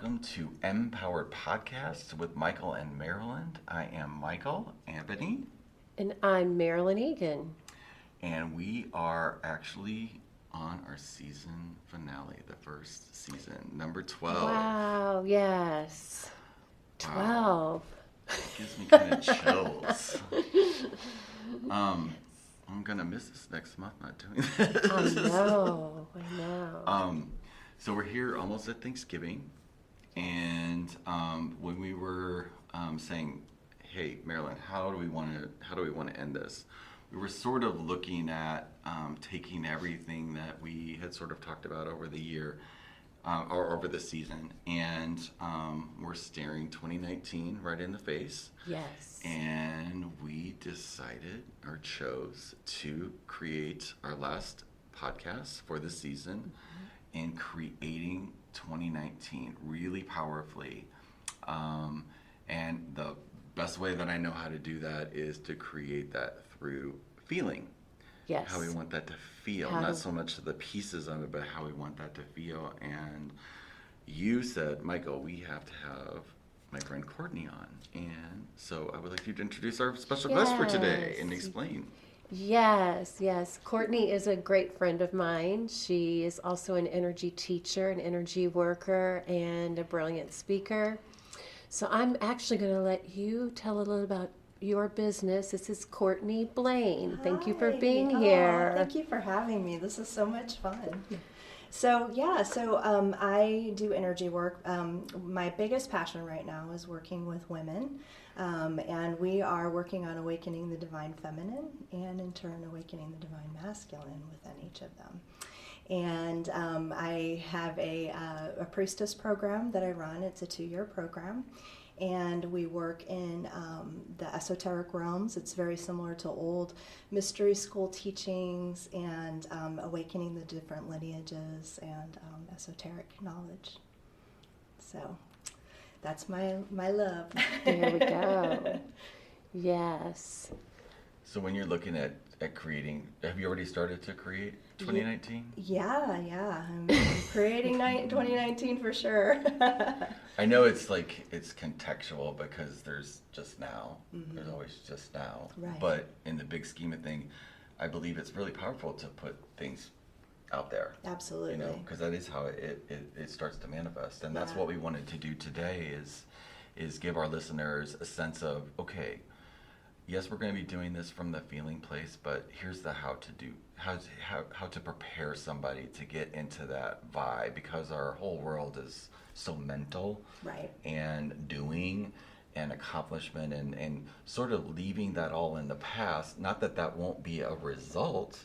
welcome to MPowered Podcast with Michael and Mariyln. I am Michael Anthony. And I'm Mariyln Egan. And we are actually on our season finale, the first season, number 12. Wow, yes. 12. It gives me kind of chills. I'm going to miss this next month not doing this. I know. So we're here almost at Thanksgiving, and when we were saying, "Hey, Mariyln, how do we want to end this?" We were sort of looking at taking everything that we had sort of talked about over the year or over the season, and we're staring 2019 right in the face. Yes. And we decided or chose to create our last podcast for the season. In creating 2019 really powerfully. And the best way that I know how to do that is to create that through feeling. Yes. How we want that to feel. Not so much the pieces of it, but how we want that to feel. And you said, Michael, we have to have my friend Courtney on. And so I would like you to introduce our special guest for today and explain. Yes. Courtney is a great friend of mine. She is also an energy teacher, an energy worker, and a brilliant speaker. So I'm actually going to let you tell a little about your business. This is Courtney Blaine. Hi. Thank you for being here. Thank you for having me. This is so much fun. So I do energy work. My biggest passion right now is working with women. And we are working on awakening the divine feminine and in turn awakening the divine masculine within each of them. And I have a priestess program that I run. It's a 2-year program. And we work in the esoteric realms. It's very similar to old mystery school teachings and awakening the different lineages and esoteric knowledge. So that's my love. There we go. Yes. So when you're looking at creating, have you already started to create 2019? Yeah. I'm creating 2019 for sure. I know it's contextual because there's just now. Mm-hmm. There's always just now. Right. But in the big scheme of things, I believe it's really powerful to put things out there. Absolutely. Because that is how it starts to manifest. And that's what we wanted to do today is give our listeners a sense of, okay, yes, we're going to be doing this from the feeling place, but here's the how to prepare somebody to get into that vibe, because our whole world is so mental. Right. And doing and accomplishment and sort of leaving that all in the past. Not that won't be a result,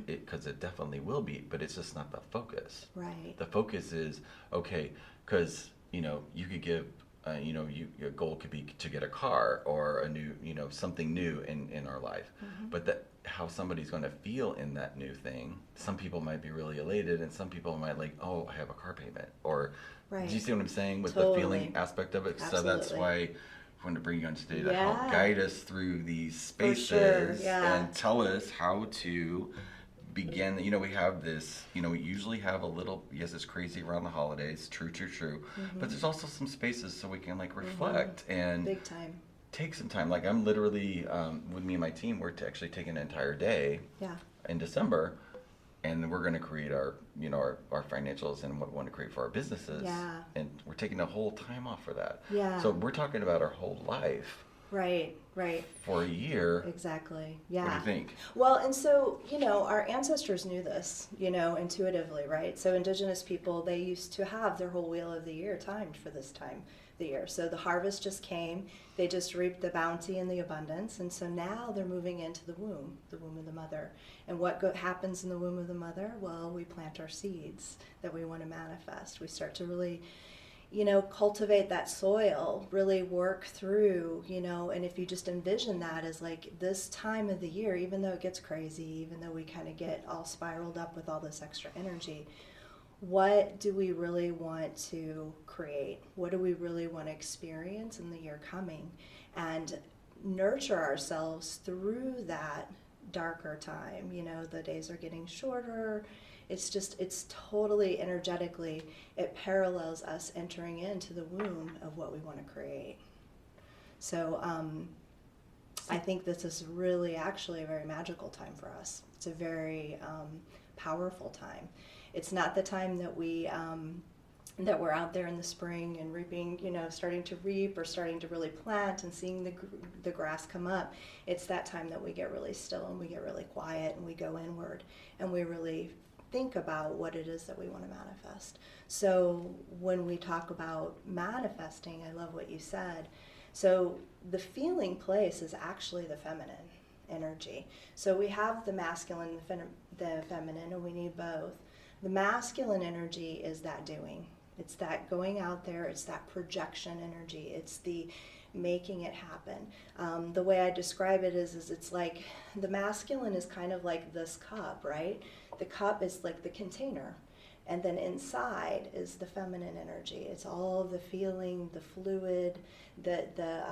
because it definitely will be, but it's just not the focus. Right. The focus is, okay, because, you could give, your goal could be to get a car or a new, something new in our life. Mm-hmm. But that how somebody's going to feel in that new thing, some people might be really elated and some people might oh, I have a car payment. Or, right. Do you see what I'm saying with Totally. the feeling aspect of it? Absolutely. So that's why I wanted to bring you on today to help guide us through these spaces. For sure. And tell us how to begin. We have this, we usually have a little, yes, it's crazy around the holidays, true. Mm-hmm. But there's also some spaces so we can reflect and big time. Take some time. I'm literally, with me and my team, we're actually taking an entire day in December, and we're going to create our financials and what we want to create for our businesses. Yeah. And we're taking a whole time off for that. Yeah. So we're talking about our whole life. Right. For a year. Exactly. Yeah. What do you think? Well, and so, our ancestors knew this, intuitively, right? So indigenous people, they used to have their whole wheel of the year timed for this time of the year. So the harvest just came, they just reaped the bounty and the abundance, and so now they're moving into the womb of the mother. And what happens in the womb of the mother? Well, we plant our seeds that we want to manifest. We start to really cultivate that soil, really work through, and if you just envision that as this time of the year, even though it gets crazy, even though we kind of get all spiraled up with all this extra energy, what do we really want to create? What do we really want to experience in the year coming? And nurture ourselves through that darker time. You know, the days are getting shorter. It's totally energetically, it parallels us entering into the womb of what we want to create. So I think this is really actually a very magical time for us. It's a very powerful time. It's not the time that that we're out there in the spring and reaping, you know, starting to reap or starting to really plant and seeing the grass come up. It's that time that we get really still and we get really quiet and we go inward and we really think about what it is that we want to manifest. So when we talk about manifesting, I love what you said. So the feeling place is actually the feminine energy. So we have the masculine and the feminine, and we need both. The masculine energy is that doing. It's that going out there. It's that projection energy. It's the making it happen. The way I describe it is it's like the masculine is kind of like this cup, right? The cup is like the container. And then inside is the feminine energy. It's all of the feeling, the fluid, the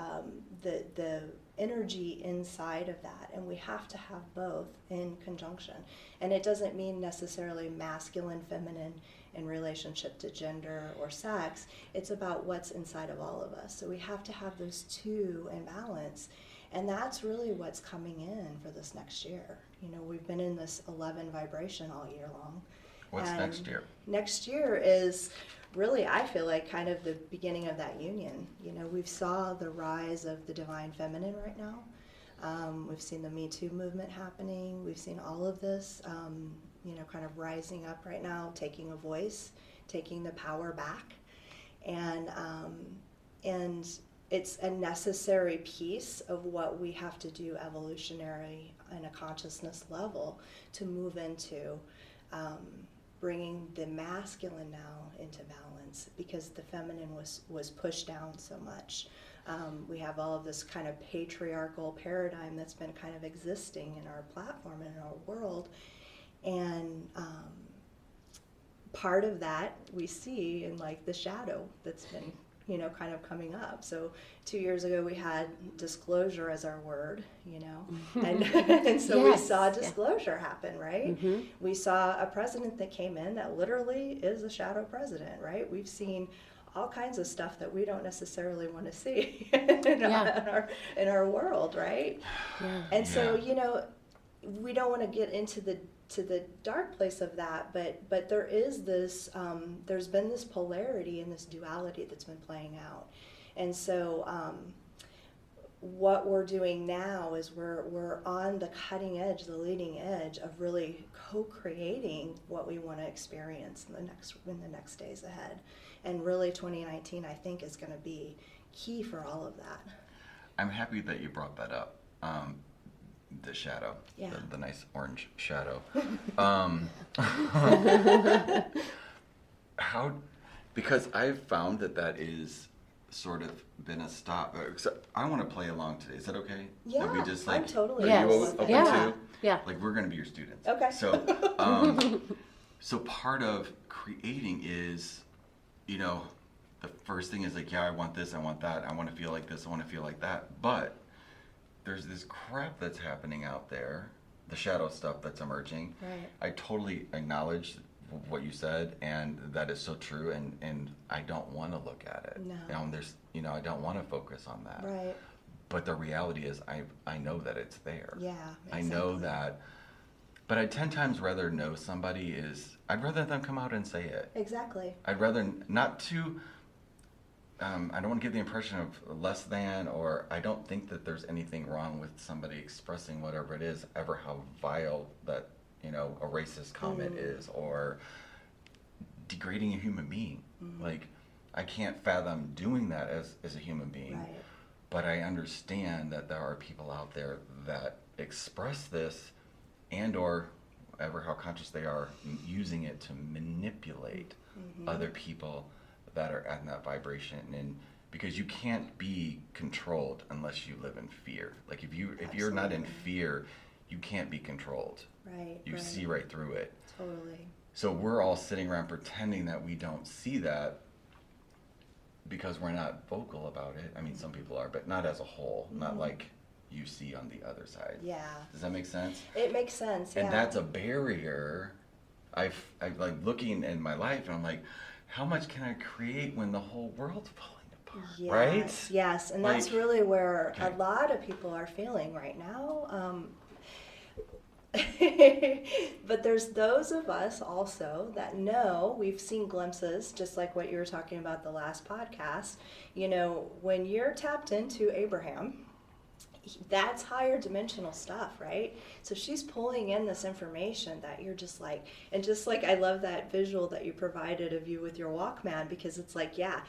energy inside of that. And we have to have both in conjunction. And it doesn't mean necessarily masculine, feminine in relationship to gender or sex. It's about what's inside of all of us. So we have to have those two in balance. And that's really what's coming in for this next year. You know, we've been in this 11 vibration all year long. What's next year? Next year is really, I feel like, kind of the beginning of that union. You know, we've saw the rise of the divine feminine right now. We've seen the Me Too movement happening. We've seen all of this, you know, kind of rising up right now, taking a voice, taking the power back. And it's a necessary piece of what we have to do evolutionary in a consciousness level to move into bringing the masculine now into balance, because the feminine was pushed down so much. We have all of this kind of patriarchal paradigm that's been kind of existing in our platform and in our world. And part of that we see in like the shadow that's been, you know, kind of coming up. So 2 years ago we had disclosure as our word, you know, and so Yes. we saw disclosure happen, right? Mm-hmm. We saw a president that came in that literally is a shadow president, right? We've seen all kinds of stuff that we don't necessarily want to see in our world, right? Yeah. And so, you know, we don't want to get into the dark place of that, but there is this, there's been this polarity and this duality that's been playing out. And so what we're doing now is we're on the cutting edge, the leading edge of really co-creating what we want to experience in the next days ahead. And really 2019, I think, is going to be key for all of that. I'm happy that you brought that up. The shadow, the nice orange shadow. Because I've found that is sort of been a stop. So I want to play along today. Is that okay? Yeah, that we just, I'm totally are you open open yeah. to? Yeah. Like, we're going to be your students. Okay. So, so part of creating is, you know, the first thing is like, yeah, I want this, I want that, I want to feel like this, I want to feel like that. But there's this crap that's happening out there, the shadow stuff that's emerging. Right. I totally acknowledge what you said, and that is so true, and I don't want to look at it. No. I don't want to focus on that. Right. But the reality is I know that it's there. Yeah, exactly. I know that, but I'd 10 times rather know somebody I'd rather them come out and say it. Exactly. I'd rather not to, I don't want to give the impression of less than, or I don't think that there's anything wrong with somebody expressing whatever it is, ever how vile that, a racist comment is, or degrading a human being. Like, I can't fathom doing that as a human being. Right. But I understand that there are people out there that express this and or ever how conscious they are using it to manipulate other people that are at that vibration. And because you can't be controlled unless you live in fear. Like if you're not in fear, you can't be controlled. Right. You see right through it. Totally. So we're all sitting around pretending that we don't see that because we're not vocal about it. I mean, some people are, but not as a whole. Not like, you see on the other side. Yeah. Does that make sense? It makes sense. And yeah. that's a barrier. I like looking in my life, and I'm like, how much can I create when the whole world's falling apart? Yes, right? Yes, and Like, that's really where okay. a lot of people are feeling right now. But there's those of us also that know, we've seen glimpses, just like what you were talking about the last podcast. You know, when you're tapped into Abraham, that's higher dimensional stuff, right? So she's pulling in this information that you're just like, and just like, I love that visual that you provided of you with your Walkman, because it's like, yeah,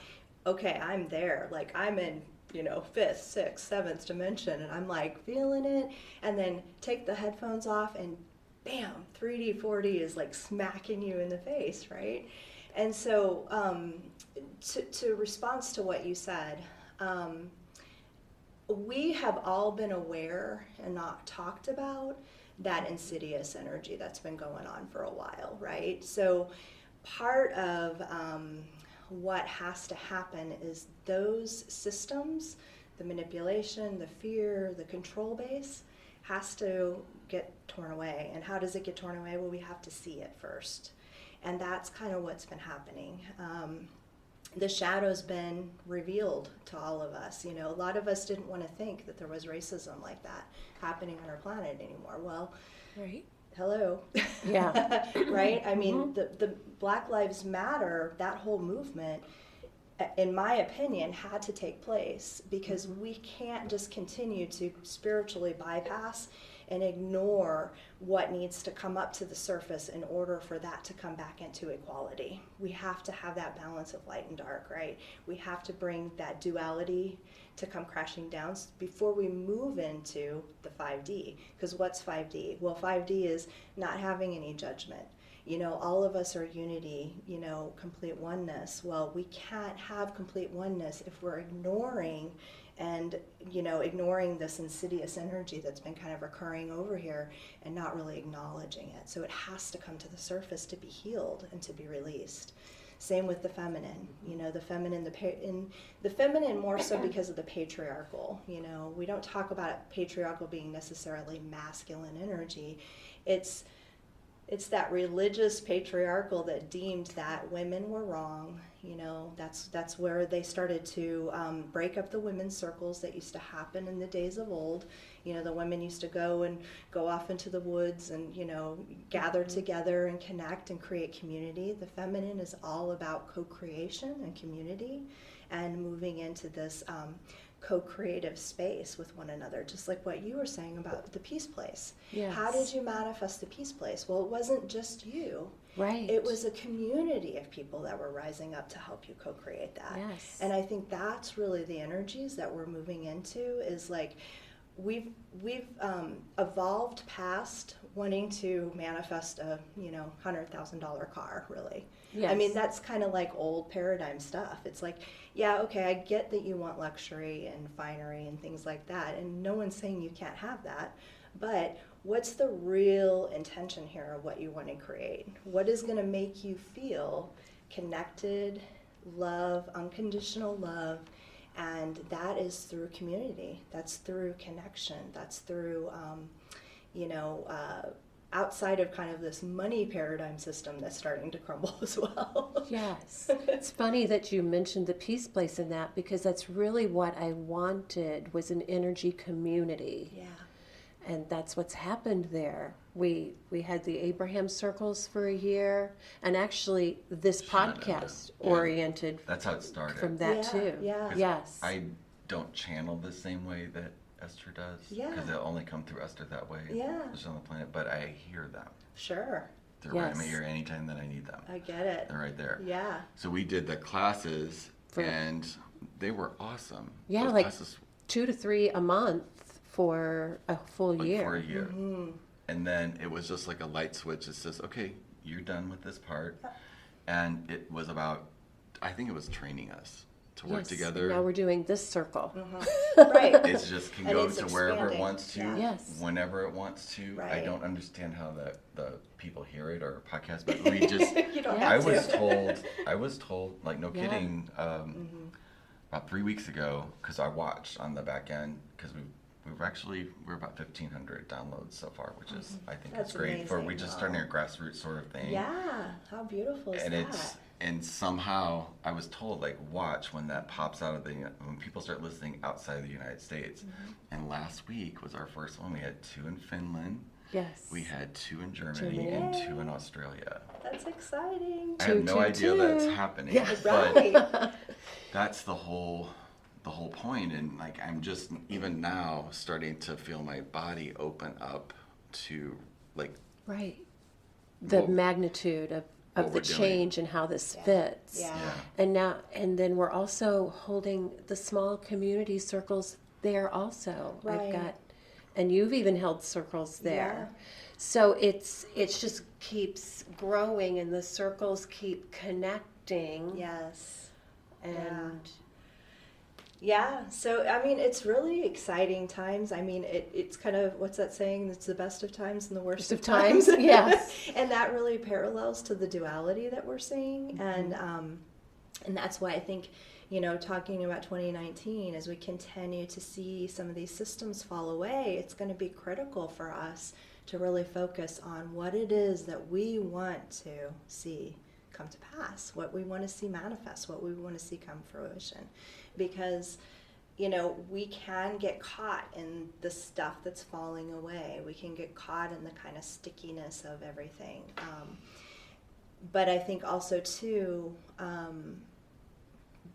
okay, I'm there. Like, I'm in, you know, 5th, 6th, 7th dimension, and I'm like feeling it, and then take the headphones off and bam, 3D, 4D is like smacking you in the face, right? And so to response to what you said, we have all been aware and not talked about that insidious energy that's been going on for a while, right? So part of what has to happen is those systems, the manipulation, the fear, the control base, has to get torn away. And how does it get torn away? Well, we have to see it first. And that's kind of what's been happening. The shadow's been revealed to all of us. You know, a lot of us didn't want to think that there was racism like that happening on our planet anymore. Well, Right. hello. Yeah. Right? I mean, the Black Lives Matter, that whole movement, in my opinion, had to take place, because we can't just continue to spiritually bypass and ignore what needs to come up to the surface in order for that to come back into equality. We have to have that balance of light and dark, right? We have to bring that duality to come crashing down before we move into the 5D. Because what's 5D? Well, 5D is not having any judgment. You know, all of us are unity, you know, complete oneness. Well, we can't have complete oneness if we're ignoring this insidious energy that's been kind of recurring over here and not really acknowledging it. So it has to come to the surface to be healed and to be released. Same with the feminine, you know, the feminine more so because of the patriarchal. You know, we don't talk about patriarchal being necessarily masculine energy. It's that religious patriarchal that deemed that women were wrong. You know, that's where they started to break up the women's circles that used to happen in the days of old. You know, the women used to go off into the woods and, you know, gather together and connect and create community. The feminine is all about co-creation and community and moving into this co-creative space with one another, just like what you were saying about the peace place. Yes. How did you manifest the peace place? Well, it wasn't just you. Right. It was a community of people that were rising up to help you co-create that. Yes. And I think that's really the energies that we're moving into, is like we've evolved past wanting to manifest a, you know, $100,000 car, really. Yes. I mean, that's kind of like old paradigm stuff. It's like, yeah, okay, I get that you want luxury and finery and things like that, and no one's saying you can't have that, but what's the real intention here of what you want to create? What is going to make you feel connected, love, unconditional love? And that is through community. That's through connection. That's through, outside of kind of this money paradigm system that's starting to crumble as well. Yes. It's funny that you mentioned the peace place in that, because that's really what I wanted, was an energy community. Yeah. And that's what's happened there. We had the Abraham circles for a year, and actually this podcast oriented That's how it started. from that too. Yeah. 'Cause Yes. I don't channel the same way that Esther does. Yeah. Because they'll only come through Esther that way. Yeah. She's on the planet, but I hear them. Sure. They're right in my Yes. ear anytime that I need them. I get it. They're right there. Yeah. So we did the classes, For- and they were awesome. Yeah, Those like classes, 2 to 3 a month for a full like, year. for a year. Mm-hmm. And then it was just like a light switch that says, okay, you're done with this part. And it was about, I think it was training us to work Yes. together. Now we're doing this circle. Right. It just can And go it's to wherever it expanding. wants to, Yeah. Yes. whenever it wants to. I Right. don't understand how the people hear it or podcast, but we just, You don't Yeah. I have to. was told, like, no Yeah. kidding, about 3 weeks ago, because I watched on the back end, because we're about 1,500 downloads so far, which is, I think, That's it's great for amazing. we just starting a grassroots sort of thing. Yeah, how beautiful is And that? and somehow I was told, like, watch when that pops out of when people start listening outside of the United States. Mm-hmm. And last week was our first one. We had 2 in Finland. Yes. We had 2 in Germany and 2 in Australia. That's exciting. I have no idea two. that's happening. Yeah. But Right. that's the whole point. And like, I'm just even now starting to feel my body open up to, like, Right. The What- magnitude what of the we're doing. change and how this Yeah. fits. Yeah. And then we're also holding the small community circles there also. Right. I've got, and you've even held circles there. Yeah. So it's just keeps growing and the circles keep connecting. Yes. And Yeah, so I mean, it's really exciting times. I mean, it's kind of, what's that saying? It's the best of times and the worst of times. Yes. And that really parallels to the duality that we're seeing. And that's why I think, talking about 2019, as we continue to see some of these systems fall away, it's going to be critical for us to really focus on what it is that we want to see come to pass, what we want to see manifest, what we want to see come fruition. Because, we can get caught in the stuff that's falling away. We can get caught in the kind of stickiness of everything. But I think also, too,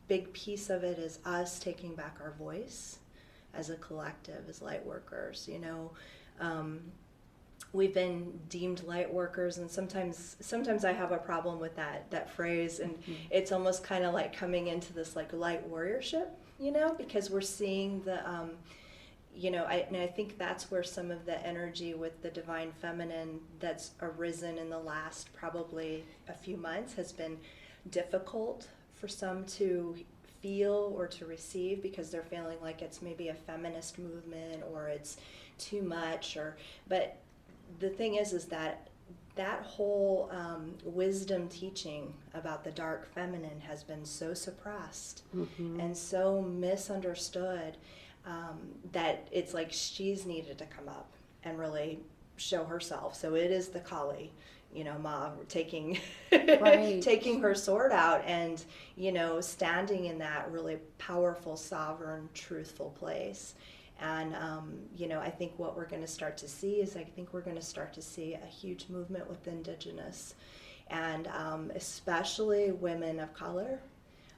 big piece of it is us taking back our voice as a collective, as light workers. We've been deemed light workers, and sometimes I have a problem with that phrase, and it's almost kind of like coming into this like light warriorship, because we're seeing the, I think that's where some of the energy with the divine feminine that's arisen in the last probably a few months has been difficult for some to feel or to receive, because they're feeling like it's maybe a feminist movement or it's too much, but the thing is that whole wisdom teaching about the dark feminine has been so suppressed and so misunderstood that it's like she's needed to come up and really show herself. So it is the Kali, Ma taking taking her sword out and standing in that really powerful, sovereign, truthful place. And, I think what we're going to start to see is we're going to start to see a huge movement with Indigenous. And especially women of color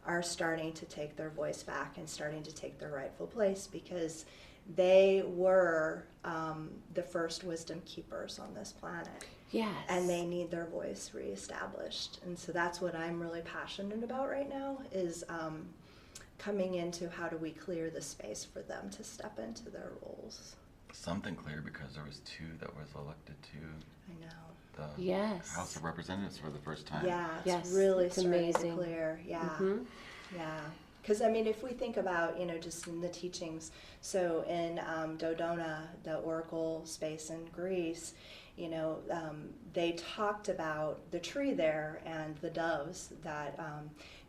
are starting to take their voice back and starting to take their rightful place, because they were the first wisdom keepers on this planet. yes. And they need their voice reestablished. And so that's what I'm really passionate about right now, is coming into how do we clear the space for them to step into their roles. Something clear, because there was 2 that was elected to I know. the Yes. House of Representatives for the first time. Yeah, it's Yes, really it's starting amazing. to clear. Yeah, yeah. Because, I mean, if we think about, just in the teachings, so in Dodona, the oracle space in Greece, they talked about the tree there and the doves that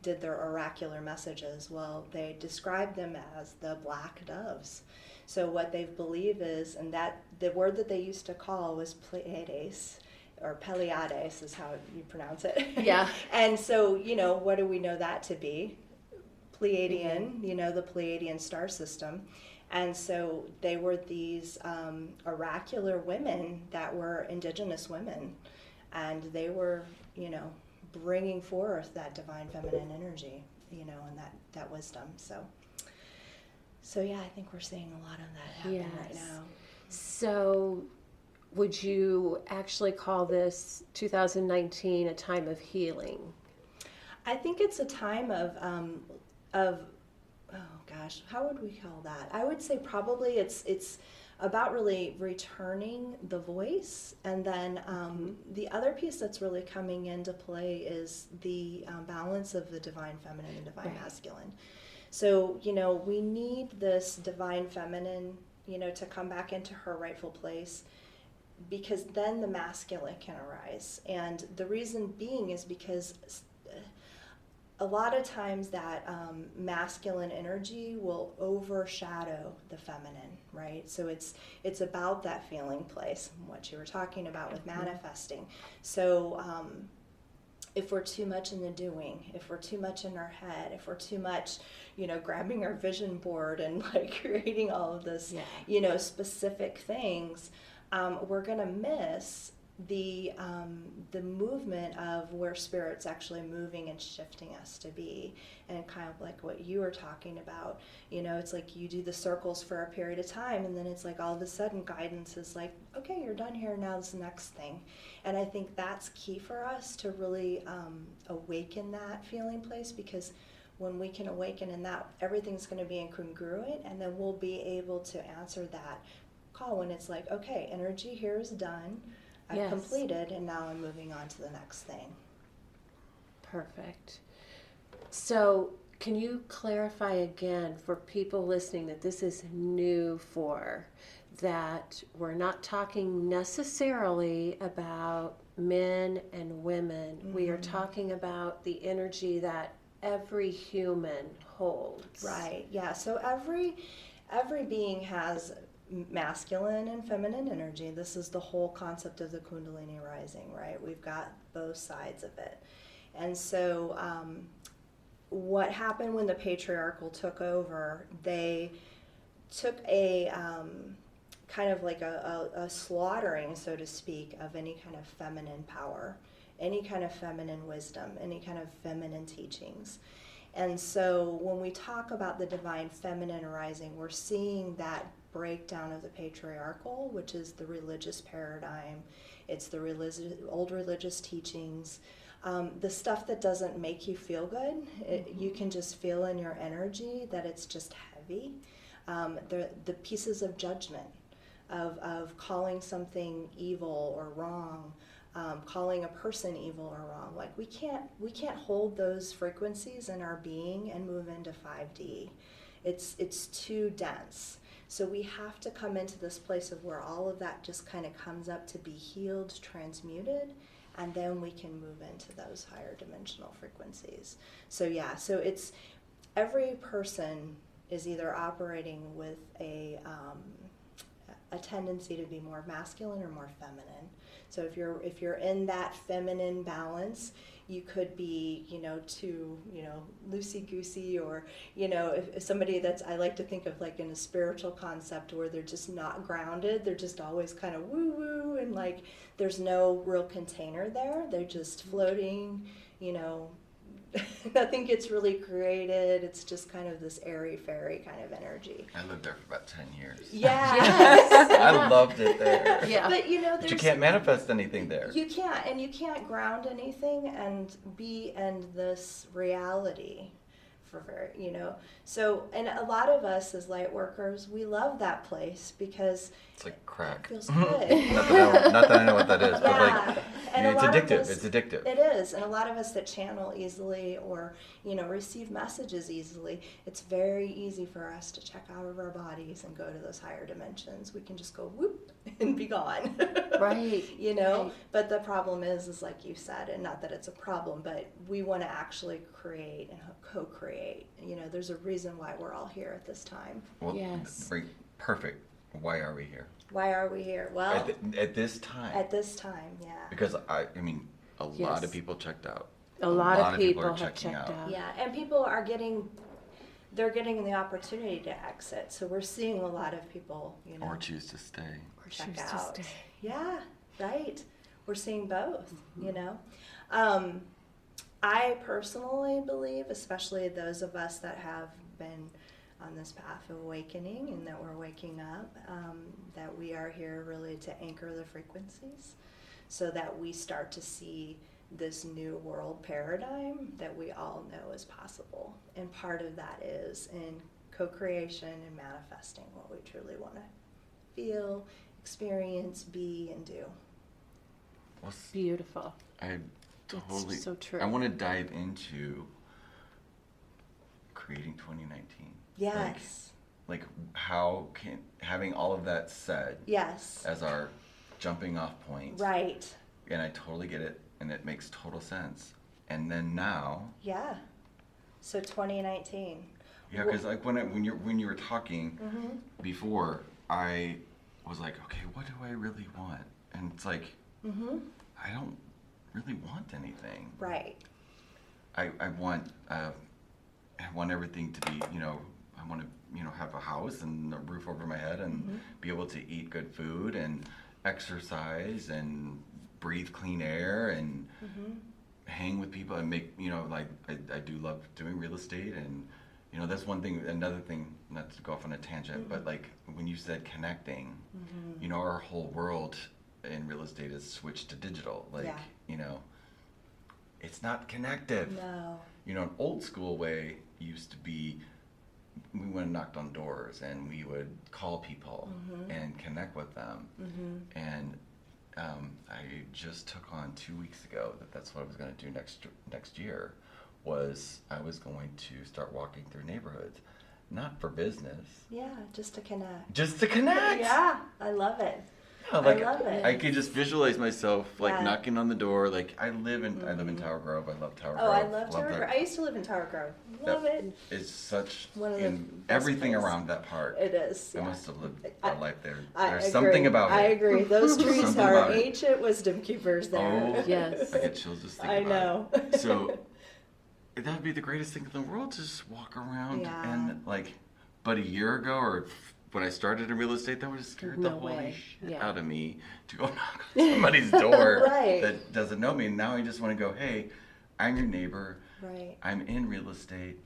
did their oracular messages. Well, they described them as the black doves. So what they believe is, and that the word that they used to call was Pleiades, or Pleiades is how you pronounce it. Yeah. And so, what do we know that to be? Pleiadian, the Pleiadian star system. And so they were these oracular women that were Indigenous women, and they were, bringing forth that divine feminine energy, and that wisdom. So yeah, I think we're seeing a lot of that happen right Yes. now. So would you actually call this 2019 a time of healing? I think it's a time of oh gosh, how would we call that? I would say probably it's about really returning the voice, and then the other piece that's really coming into play is the balance of the divine feminine and divine masculine. So, we need this divine feminine, to come back into her rightful place, because then the masculine can arise. And the reason being is because a lot of times that masculine energy will overshadow the feminine, right? So it's about that feeling place, what you were talking about with manifesting. So if we're too much in the doing, if we're too much in our head, if we're too much, grabbing our vision board and like creating all of this, specific things, we're gonna miss the movement of where spirit's actually moving and shifting us to be. And kind of like what you were talking about, it's like you do the circles for a period of time, and then it's like all of a sudden guidance is like, okay, you're done here, now this next thing. And I think that's key for us to really awaken that feeling place, because when we can awaken in that, everything's going to be incongruent, and then we'll be able to answer that call when it's like, okay, energy here is done, I've completed, and now I'm moving on to the next thing. Perfect. So can you clarify again for people listening that this is new for, that we're not talking necessarily about men and women. Mm-hmm. We are talking about the energy that every human holds. Right, yeah. So every being has masculine and feminine energy. This is the whole concept of the Kundalini rising, right? We've got both sides of it. And so what happened when the patriarchal took over, they took a kind of like a slaughtering, so to speak, of any kind of feminine power, any kind of feminine wisdom, any kind of feminine teachings. And so when we talk about the divine feminine rising, we're seeing that breakdown of the patriarchal, which is the religious paradigm. It's the old religious teachings, the stuff that doesn't make you feel good. You can just feel in your energy that it's just heavy. The pieces of judgment, of calling something evil or wrong, calling a person evil or wrong. Like we can't hold those frequencies in our being and move into 5D. It's too dense. So we have to come into this place of where all of that just kind of comes up to be healed, transmuted, and then we can move into those higher dimensional frequencies. So yeah, so it's every person is either operating with a tendency to be more masculine or more feminine. So if you're in that feminine balance, you could be, too, loosey-goosey, or, if somebody that's, I like to think of like in a spiritual concept where they're just not grounded, they're just always kind of woo-woo, and like there's no real container there. They're just floating, nothing gets really created. It's just kind of this airy-fairy kind of energy. I lived there for about 10 years. Yeah. Yes. I loved it there. Yeah. But But you can't manifest anything there. You can't, and you can't ground anything and be in this reality for So, and a lot of us as light workers, we love that place because it's like crack. It feels good. not that I know what that is, but like and it's addictive. It's addictive. It is, and a lot of us that channel easily or receive messages easily, it's very easy for us to check out of our bodies and go to those higher dimensions. We can just go whoop and be gone. Right. Right. But the problem is like you said, and not that it's a problem, but we want to actually create and co-create. There's a reason why we're all here at this time. Well, yes. Perfect. Why are we here? Why are we here? Well, at this time. At this time, yeah. Because a lot of people checked out. A lot of people are have checking checked out. Yeah, and people are getting the opportunity to exit. So we're seeing a lot of people, or choose to stay. Or check choose out. to stay. Yeah, right. We're seeing both, I personally believe, especially those of us that have been on this path of awakening and that we're waking up, that we are here really to anchor the frequencies so that we start to see this new world paradigm that we all know is possible. And part of that is in co-creation and manifesting what we truly want to feel, experience, be, and do. Beautiful. Totally. It's so true. I want to dive into creating 2019. Yes. Like how can having all of that said. Yes. As our jumping off point. Right. And I totally get it, and it makes total sense. And then now. Yeah. So 2019. Yeah, because like when you were talking before, I was like, okay, what do I really want? And it's like, I don't really want anything. Right. I want everything to be, I want to, have a house and a roof over my head and be able to eat good food and exercise and breathe clean air and hang with people and make, like I do love doing real estate and, that's one thing, another thing, not to go off on a tangent, but like when you said connecting, our whole world in real estate is switched to digital. Like, it's not connective. No. An old school way used to be we went and knocked on doors and we would call people and connect with them. And I just took on 2 weeks ago that's what I was going to do next year. I was going to start walking through neighborhoods, not for business. Yeah, just to connect. Just to connect. Yeah, I love it. Yeah, like, I love it. I could just visualize myself knocking on the door. Like I live in Tower Grove. I love Tower Grove. Oh, I love Tower Grove. I used to live in Tower Grove. Love it. It's such One of the best everything places. around that park. It is. I must have lived a life there. I There's agree. something about it. I agree. Those trees Something are about it. ancient wisdom keepers there. Oh, Yes. I get chills just I thinking know. about it. So that would be the greatest thing in the world, to just walk around and but a year ago or when I started in real estate, that would have scared the No holy way. shit out of me to go knock on somebody's door Right. that doesn't know me. And now I just want to go, hey, I'm your neighbor. Right. I'm in real estate.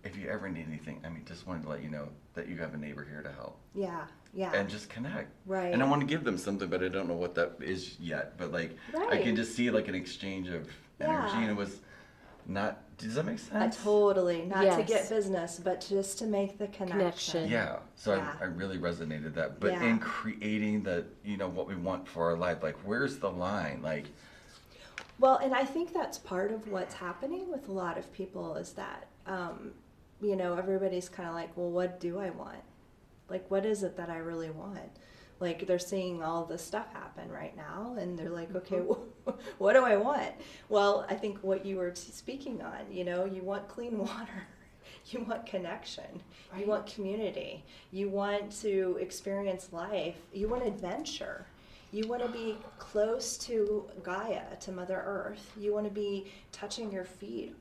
If you ever need anything, just wanted to let you know that you have a neighbor here to help. Yeah. Yeah. And just connect. Right. And I want to give them something, but I don't know what that is yet. But I Right. can just see like an exchange of energy, and it was not. Does that make sense? Totally. Not to Yes. get business, but just to make the connection. Yeah. So Yeah. I really resonated that. But Yeah. in creating the, what we want for our life, like where's the line? Like. Well, and I think that's part of what's happening with a lot of people is that, everybody's kind of like, well, what do I want? Like, what is it that I really want? Like, they're seeing all this stuff happen right now, and they're like, okay, what do I want? Well, I think what you were speaking on, you want clean water. You want connection. Right. You want community. You want to experience life. You want adventure. You want to be close to Gaia, to Mother Earth. You want to be touching your feet.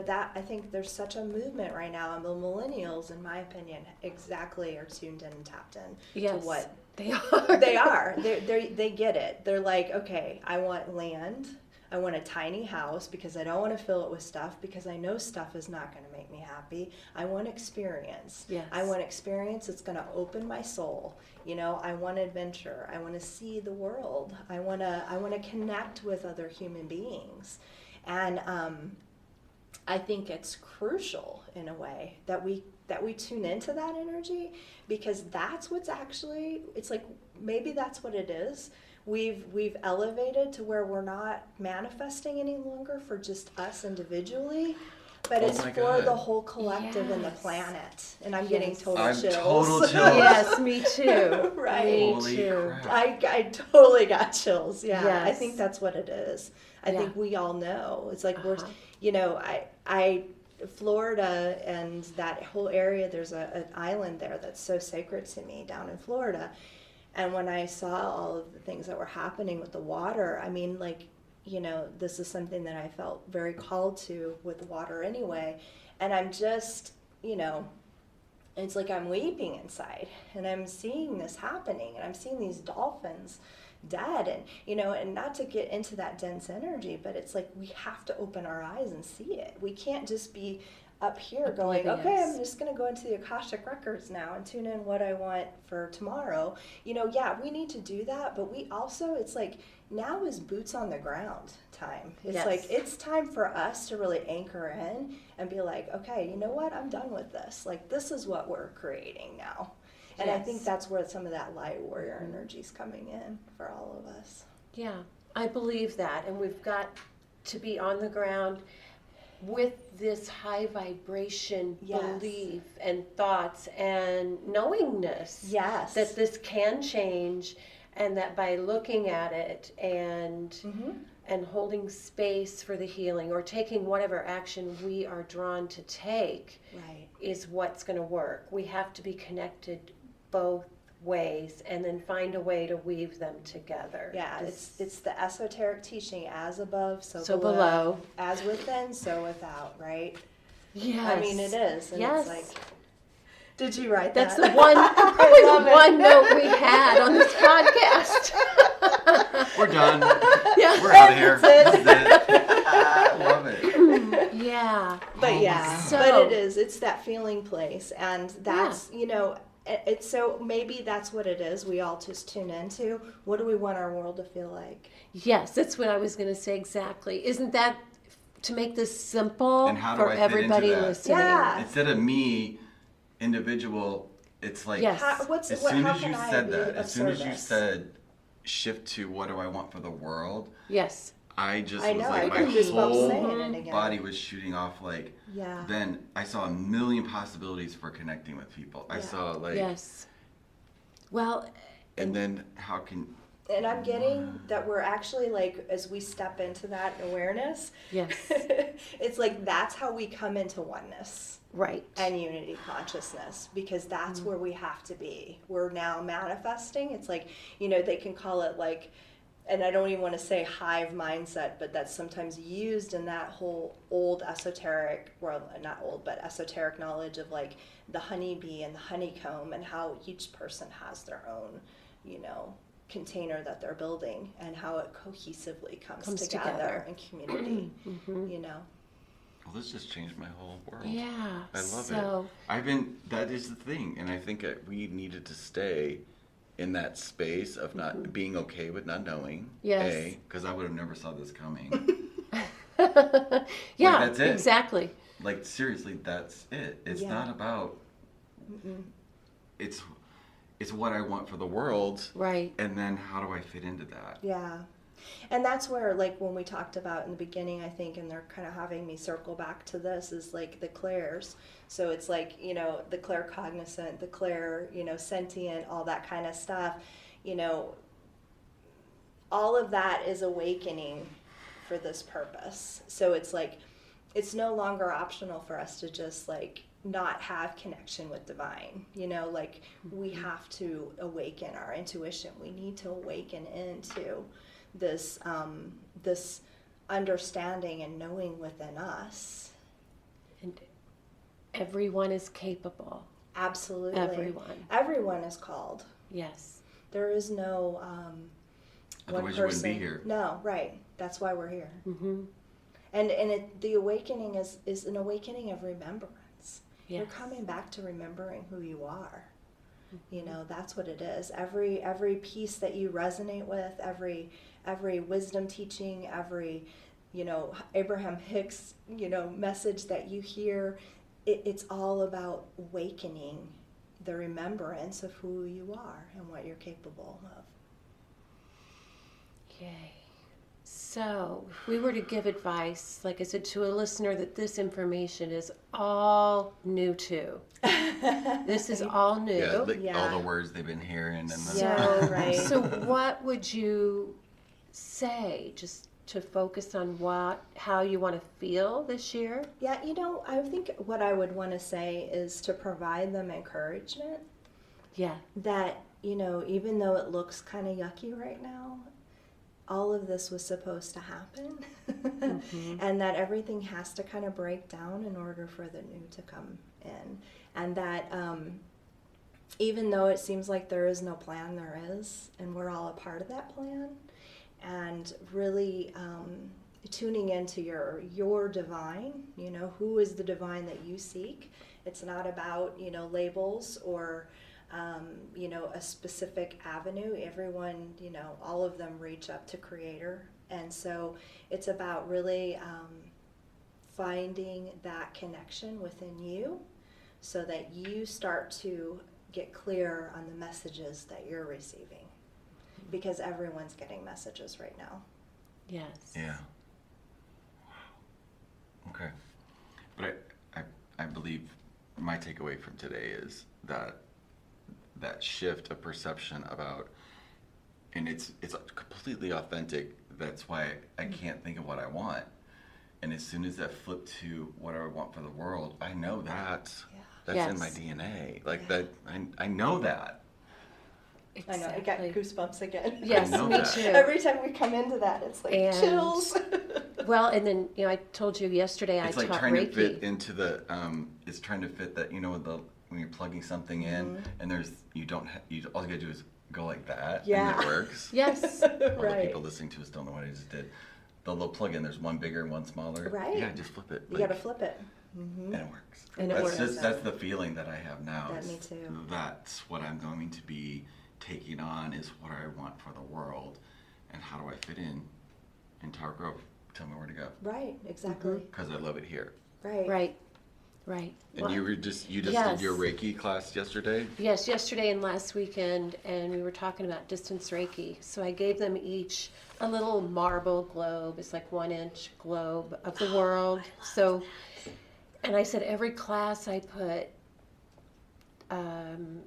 That I think there's such a movement right now, and the millennials, in my opinion, exactly are tuned in and tapped in to what they are. they are. They get it. They're like, okay, I want land. I want a tiny house because I don't want to fill it with stuff because I know stuff is not going to make me happy. I want experience. Yes. I want experience that's going to open my soul. I want adventure. I want to see the world. I want to connect with other human beings. And I think it's crucial in a way that we tune into that energy, because that's what's actually, it's like maybe that's what it is. We've elevated to where we're not manifesting any longer for just us individually, but it's my for God. the whole collective and the Yes. planet. And I'm getting total I'm chills. total chills. Yes, me too. Right. Me Holy too. crap. I totally got chills. Yeah, I Yes. think that's what it is. I Yeah. think we all know. It's like Uh-huh. I Florida and that whole area, there's an island there that's so sacred to me down in Florida. And when I saw all of the things that were happening with the water, this is something that I felt very called to with the water anyway. And I'm just, it's like I'm weeping inside, and I'm seeing this happening, and I'm seeing these dolphins dead, and not to get into that dense energy, but it's like we have to open our eyes and see it. We can't just be up here going, okay, Oblivious. I'm just going to go into the Akashic Records now and tune in what I want for tomorrow. Yeah, we need to do that, but we also, it's like now is boots on the ground time. It's Yes. like it's time for us to really anchor in and be like, okay, you know what? I'm done with this. Like, this is what we're creating now. And I Yes. think that's where some of that light warrior energy is coming in for all of us. Yeah, I believe that, and we've got to be on the ground with this high vibration Yes. belief and thoughts and knowingness Yes. that this can change, And that by looking at it and Mm-hmm. and holding space for the healing or taking whatever action we are drawn to take Right. is what's going to work. We have to be connected both ways and then find a way to weave them together. Yeah, it's the esoteric teaching, as above, so below. as within, so without, right? Yes. I mean, it is. And Yes. it's like, did you write That's that? the one, probably love the it. one note we had on this podcast. We're done. Yeah. We're out of here. That's it. This is it. I love it. Yeah. But Oh my yeah, God. but it's that feeling place, and that's it's so maybe that's what it is. We all just tune into what do we want our world to feel like. Yes, that's what I was going to say exactly. Isn't that to make this simple And how do for I fit into everybody that? listening? Yeah. Instead of me, individual, it's like Yes. How, as soon how as you can I said be that, of as soon as you service? said shift to what do I want for the world, Yes. I just I was know, like I my got goosebumps saying whole it again. body was shooting off like Yeah. then I saw a million possibilities for connecting with people. I Yeah. saw like Yes. Well, and then how can And I'm getting that we're actually like, as we step into that awareness, yes. it's like that's how we come into oneness Right. and unity consciousness, because that's where we have to be. We're now manifesting. It's like, they can call it like, and I don't even want to say hive mindset, but that's sometimes used in that whole old esoteric, well, not old, but esoteric knowledge of like the honeybee and the honeycomb and how each person has their own, container that they're building and how it cohesively comes together in community, well, this just changed my whole world. Yeah. I love so, it. That is the thing. And I think we needed to stay in that space of not being okay with not knowing. Yes. Because I would have never saw this coming. yeah, that's it. exactly. Like, seriously, that's it. It's Yeah. not about, it's what I want for the world. Right. And then how do I fit into that? Yeah. And that's where, like, when we talked about in the beginning, I think, and they're kind of having me circle back to this, is like the clairs. So it's like, the claircognizant, the clair, sentient, all that kind of stuff. All of that is awakening for this purpose. So it's like, it's no longer optional for us to just, like, not have connection with divine. Like, we have to awaken our intuition. We need to awaken into this this understanding and knowing within us. And everyone is capable. Absolutely. Everyone is called. Yes. There is no one Otherwise person. you wouldn't be here. No, right. That's why we're here. Mm-hmm. And the awakening is an awakening of remembrance. Yes. You're coming back to remembering who you are. That's what it is. Every piece that you resonate with, every wisdom teaching, every Abraham Hicks message that you hear, it's all about awakening the remembrance of who you are and what you're capable of. Yay. So, if we were to give advice, like I said, to a listener that this information is all new to. This is all new. Yeah, all the words they've been hearing. And So, right. So what would you say, just to focus on how you want to feel this year? Yeah, I think what I would want to say is to provide them encouragement. Yeah. That, even though it looks kind of yucky right now, all of this was supposed to happen. And that everything has to kind of break down in order for the new to come in. And that even though it seems like there is no plan, there is, and we're all a part of that plan. And really tuning into your divine, who is the divine that you seek. It's not about, labels or, a specific avenue. Everyone, all of them reach up to Creator. And so it's about really finding that connection within you so that you start to get clear on the messages that you're receiving. Because everyone's getting messages right now. Yes. Yeah. Wow. Okay. But I believe my takeaway from today is that shift of perception about and it's completely authentic. That's why I can't think of what I want. And as soon as that flipped to what I want for the world, I know that's in my DNA. Like that, I know that. Exactly. I know, I got goosebumps again. Yes, me that. too. Every time we come into that, it's like chills. Well, and then, I told you yesterday It's I like taught trying Reiki. to fit into the, it's trying to fit that, when you're plugging something in and all you gotta do is go like that and it works. Yes. All the Right. people listening to us don't know what I just did. The little plug-in, there's one bigger and one smaller. Right. Yeah, just flip it. You gotta flip it. Mm-hmm. And it works. And it that's works. that's the feeling that I have now. That me too. That's what I'm going to be taking on, is what I want for the world, and how do I fit in Tower Grove? Tell me where to go. Right, exactly. Because I love it here. Right. Right. And Well, you just yes. did your Reiki class yesterday? Yes, yesterday and last weekend, and we were talking about distance Reiki. So I gave them each a little marble globe. It's like 1-inch globe of the world. So, and I said every class I put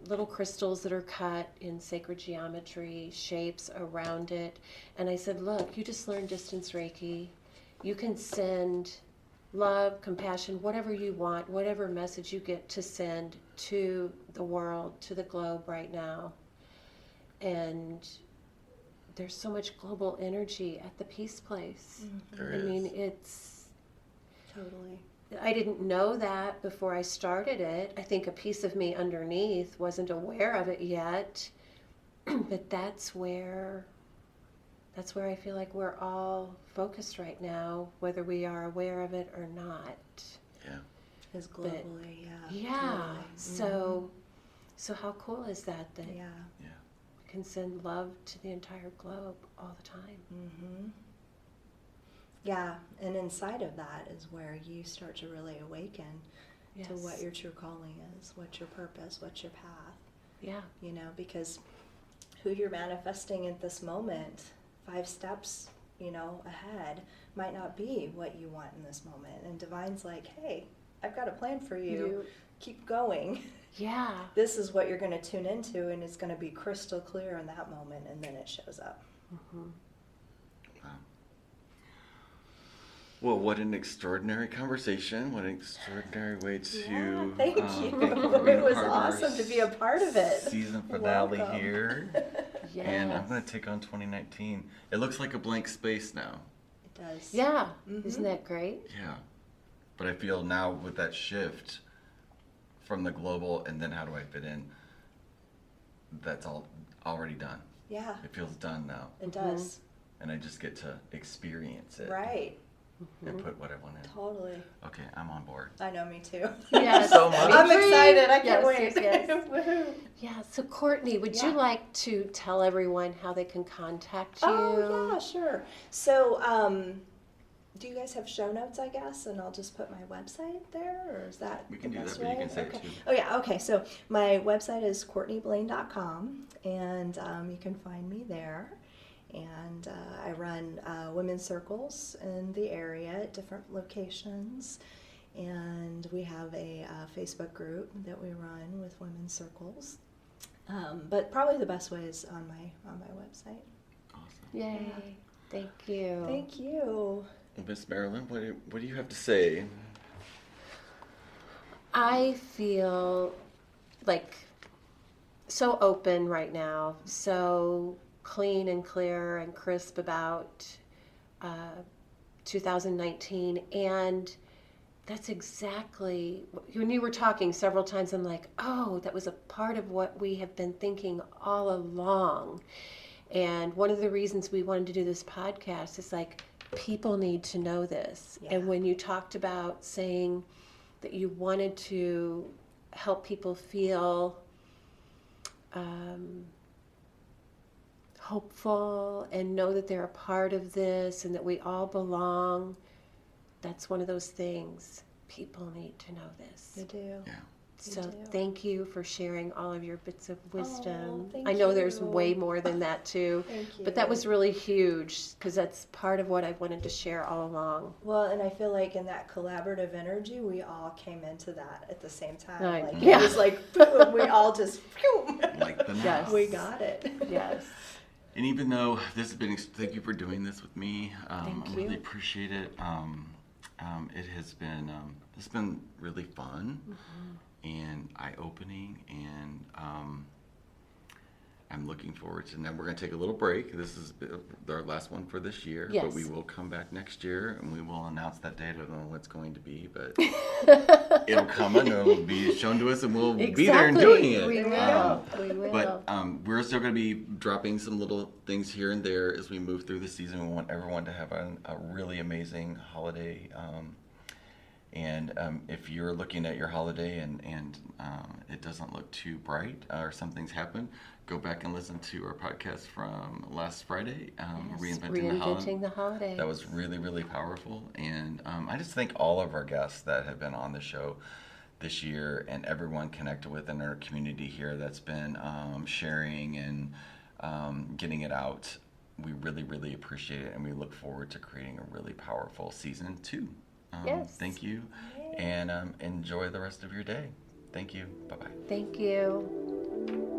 little crystals that are cut in sacred geometry, shapes around it. And I said, look, you just learned distance Reiki. You can send love, compassion, whatever you want, whatever message you get to send to the world, to the globe right now. And there's so much global energy at the Peace Place. There I is. mean, it's... Totally. I didn't know that before I started it. I think a piece of me underneath wasn't aware of it yet. But that's where I feel like we're all focused right now, whether we are aware of it or not. Yeah. Is globally, Yeah. Totally. So how cool is that Yeah. Yeah. we can send love to the entire globe all the time? Mm-hmm. Yeah, and inside of that is where you start to really awaken to Yes. what your true calling is, what's your purpose, what's your path. Yeah. Because who you're manifesting at this moment, 5 steps, ahead, might not be what you want in this moment. And Divine's like, hey, I've got a plan for you. Keep going. Yeah. This is what you're going to tune into, and it's going to be crystal clear in that moment, and then it shows up. Mm-hmm. Wow. Well, what an extraordinary conversation. What an extraordinary way to... Thank you. Thank you for being It was part of our awesome to be a part of it. Season finale Welcome. here. Yes. And I'm going to take on 2019. It looks like a blank space now. It does. Yeah. Mhm. Isn't that great? Yeah. But I feel now with that shift from the global and then how do I fit in, that's all already done. Yeah, It feels done now. it does. And I just get to experience it. Right. And put what I want in. Totally. Okay, I'm on board. I know, me too. Yes. So much. I'm excited. I can't Yes, wait. yes, yes. Woohoo. Yeah. So Courtney, would you Yeah. like to tell everyone how they can contact you? Oh, yeah, sure. So, do you guys have show notes, I guess? And I'll just put my website there, or is that We can the do best that, but you way? can say Okay. it too. Oh, yeah, okay. So my website is CourtneyBlaine.com, and you can find me there. And I run women's circles in the area at different locations. And we have a Facebook group that we run with women's circles. But probably the best way is on my website. Awesome. Yay. Thank you. Thank you. Well, Miss Mariyln, what do you have to say? I feel like so open right now, so clean and clear and crisp about 2019. And that's exactly, when you were talking several times, I'm like, oh, that was a part of what we have been thinking all along. And one of the reasons we wanted to do this podcast is like, people need to know this. Yeah. And when you talked about saying that you wanted to help people feel hopeful and know that they're a part of this and that we all belong, that's one of those things. People need to know this. You do. Yeah. So do. thank you for sharing all of your bits of wisdom. thank I know there's you. way more than that too. Thank you. But that was really huge because that's part of what I wanted to share all along. Well, and I feel like in that collaborative energy, we all came into that at the same time. Right. Like Yeah. it was like boom, we all just phew, Like the Yes. we got it. Yes. And even though this has been, thank you for doing this with me. Thank I you. really appreciate it. It has been, it's been really fun and eye-opening, and I'm looking forward to. Now we're going to take a little break. This is our last one for this year, but we Yes. will come back next year and we will announce that date. I don't know what it's going to be, but it'll come and it'll be shown to us, and we'll be there and doing it. We will. We will. But we're still going to be dropping some little things here and there as we move through the season. We want everyone to have a really amazing holiday. And if you're looking at your holiday and it doesn't look too bright or something's happened, go back and listen to our podcast from last Friday, Yes, Reinventing the holiday. That was really, really powerful. And I just thank all of our guests that have been on the show this year, and everyone connected with in our community here that's been sharing and getting it out. We really, really appreciate it, and we look forward to creating a really powerful season 2. Yes. Thank you, and enjoy the rest of your day. Thank you. Bye-bye. Thank you.